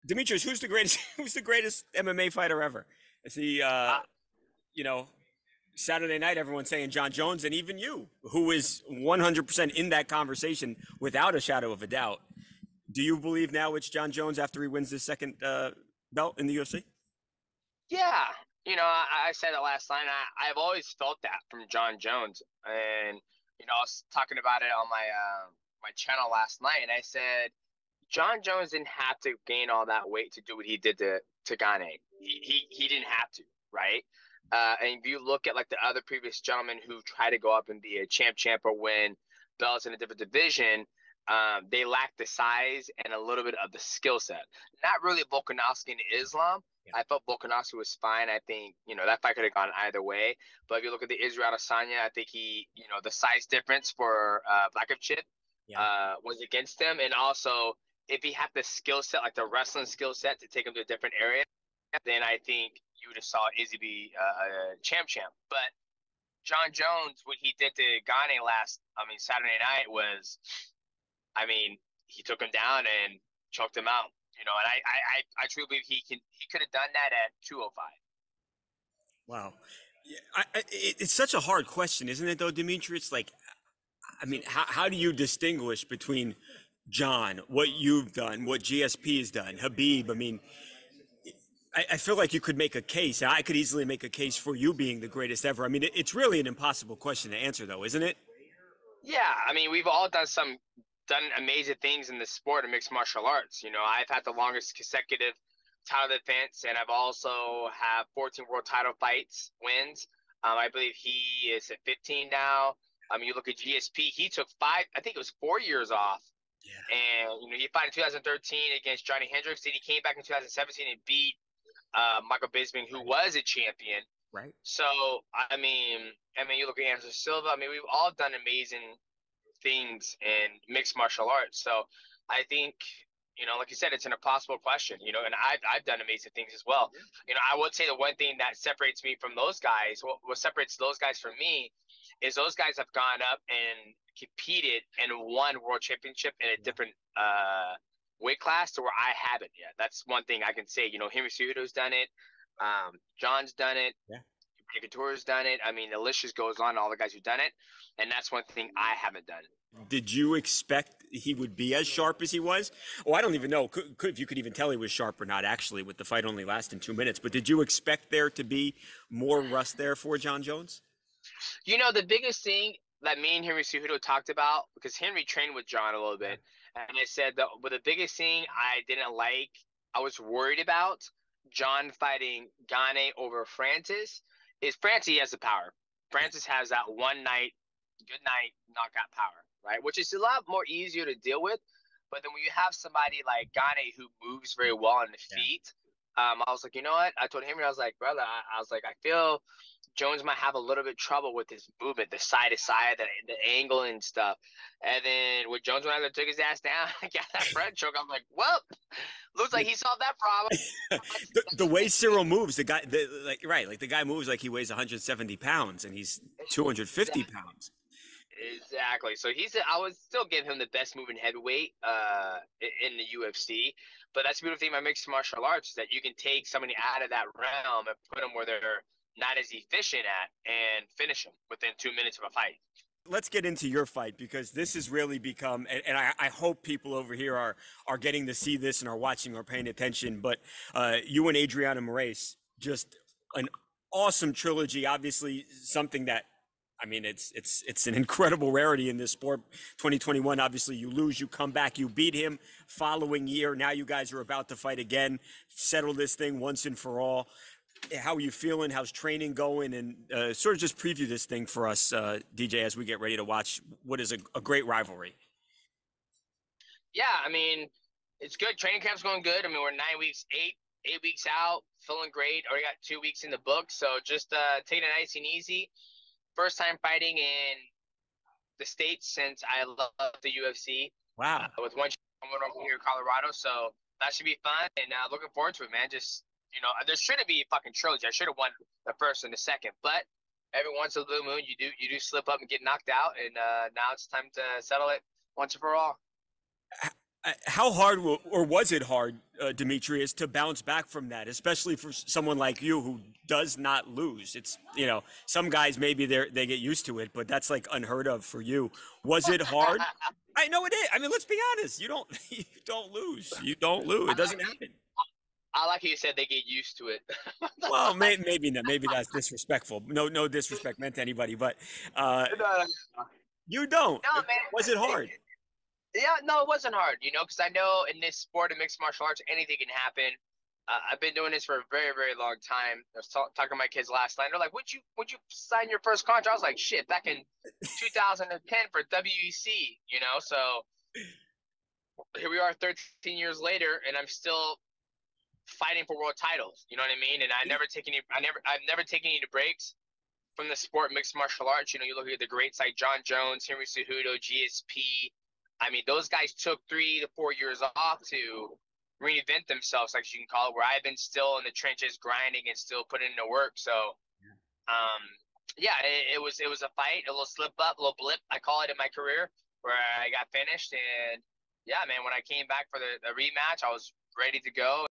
Demetrious, who's the greatest? Who's the greatest MMA fighter ever? I see. Uh, You know, Saturday night, everyone's saying John Jones, and even you, who is 100% in that conversation without a shadow of a doubt. Do you believe now it's John Jones after he wins his second belt in the UFC? yeah, I said it last night. I've always felt that from John Jones, and I was talking about it on my channel last night, and I said John Jones didn't have to gain all that weight to do what he did to Gane. He didn't have to, right? And if you look at like the other previous gentlemen who try to go up and be a champ or win belts in a different division, they lack the size and a little bit of the skill set. Not really Volkanovski and Islam. Yeah. I felt Volkanovski was fine. I think, that fight could have gone either way. But if you look at the Israel Adesanya, I think the size difference for Blachowicz Yeah. was against him. And also, if he had the skill set, like the wrestling skill set to take him to a different area, then I think you would have saw Izzy be a champ. But John Jones, what he did to Gane Saturday night was, he took him down and choked him out. And I truly believe he could have done that at 205. Wow. Yeah, it's such a hard question, isn't it, though, Demetrius? Like, I mean, how do you distinguish between John, what you've done, what GSP has done, Habib? I mean, I feel like you could make a case. I could easily make a case for you being the greatest ever. I mean, it's really an impossible question to answer, though, isn't it? Yeah, we've all done amazing things in the sport of mixed martial arts. I've had the longest consecutive title defense, and I've also have 14 world title fights wins. I believe he is at 15 now. You look at GSP, he took I think it was 4 years off, Yeah. and he fought in 2013 against Johnny Hendricks. Then he came back in 2017 and beat Michael Bisping, who was a champion. Right. So you look at Anderson Silva. We've all done amazing things in mixed martial arts. So I think, like you said, it's an impossible question, and I've done amazing things as well. I would say the one thing that separates me from those guys, what separates those guys from me is those guys have gone up and competed and won world championship in a different weight class to where I haven't yet. That's one thing I can say. Henry Cejudo's done it. John's done it. Yeah. Couture's done it. The list just goes on, all the guys who've done it. And that's one thing I haven't done. Did you expect he would be as sharp as he was? Oh, I don't even know if you could even tell he was sharp or not, actually, with the fight only lasting 2 minutes. But did you expect there to be more rust there for John Jones? The biggest thing that me and Henry Cejudo talked about, because Henry trained with John a little bit, and I said that the biggest thing I didn't like, I was worried about John fighting Gane over Francis, is Francis has the power. Francis has that good night knockout power, right? Which is a lot more easier to deal with. But then when you have somebody like Gane who moves very well on the feet, I was like, you know what? I told Henry, I was like, brother, I was like, I feel Jones might have a little bit of trouble with his movement, the side to side, the angle and stuff. And then when Jones went out there, took his ass down, got that front choke, I'm like, well, looks like he solved that problem. The way Ciryl moves, the guy moves like he weighs 170 pounds and he's 250 pounds. Exactly. So I would still give him the best moving heavyweight in the UFC. But that's the beautiful thing about mixed martial arts is that you can take somebody out of that realm and put them where they're not as efficient at and finish them within 2 minutes of a fight. Let's get into your fight because this has really become, and I hope people over here are getting to see this and are watching or paying attention. But you and Adriano Moraes, just an awesome trilogy. Obviously, something that it's an incredible rarity in this sport. 2021, obviously, you lose, you come back, you beat him. Following year, now you guys are about to fight again, settle this thing once and for all. How are you feeling? How's training going? And sort of just preview this thing for us, DJ, as we get ready to watch what is a great rivalry. Yeah, it's good. Training camp's going good. We're 9 weeks, 8 weeks out, feeling great. Already got 2 weeks in the book, so just taking it nice and easy. First time fighting in the States since I left the UFC. Wow. With one coming over here in Colorado, so that should be fun, and looking forward to it, man. Just there shouldn't be a fucking trilogy. I should have won the first and the second, but every once in a blue moon, you do slip up and get knocked out, and now it's time to settle it once and for all. How hard or was it hard, Demetrius, to bounce back from that, especially for someone like you who does not lose? It's, some guys maybe they get used to it, but that's like unheard of for you. Was it hard? I know it is. I mean, let's be honest. You don't you don't lose. You don't lose. It doesn't happen. I like how you said they get used to it. Well, maybe not. Maybe that's disrespectful. No disrespect meant to anybody, but No, you don't. no, man. Was it hard? Yeah, no, it wasn't hard, because I know in this sport of mixed martial arts, anything can happen. I've been doing this for a very, very long time. I was talking to my kids last night. They're like, "Would you sign your first contract?" I was like, "Shit, back in 2010 for WEC." So here we are, 13 years later, and I'm still fighting for world titles. You know what I mean? And I've never taken any breaks from the sport mixed martial arts. You look at the greats like John Jones, Henry Cejudo, GSP. I mean, those guys took 3 to 4 years off to reinvent themselves, like you can call it, where I've been still in the trenches grinding and still putting in the work. So, um, yeah, it was a fight, a little slip up, a little blip, I call it, in my career, where I got finished. And yeah, man, when I came back for the rematch, I was ready to go.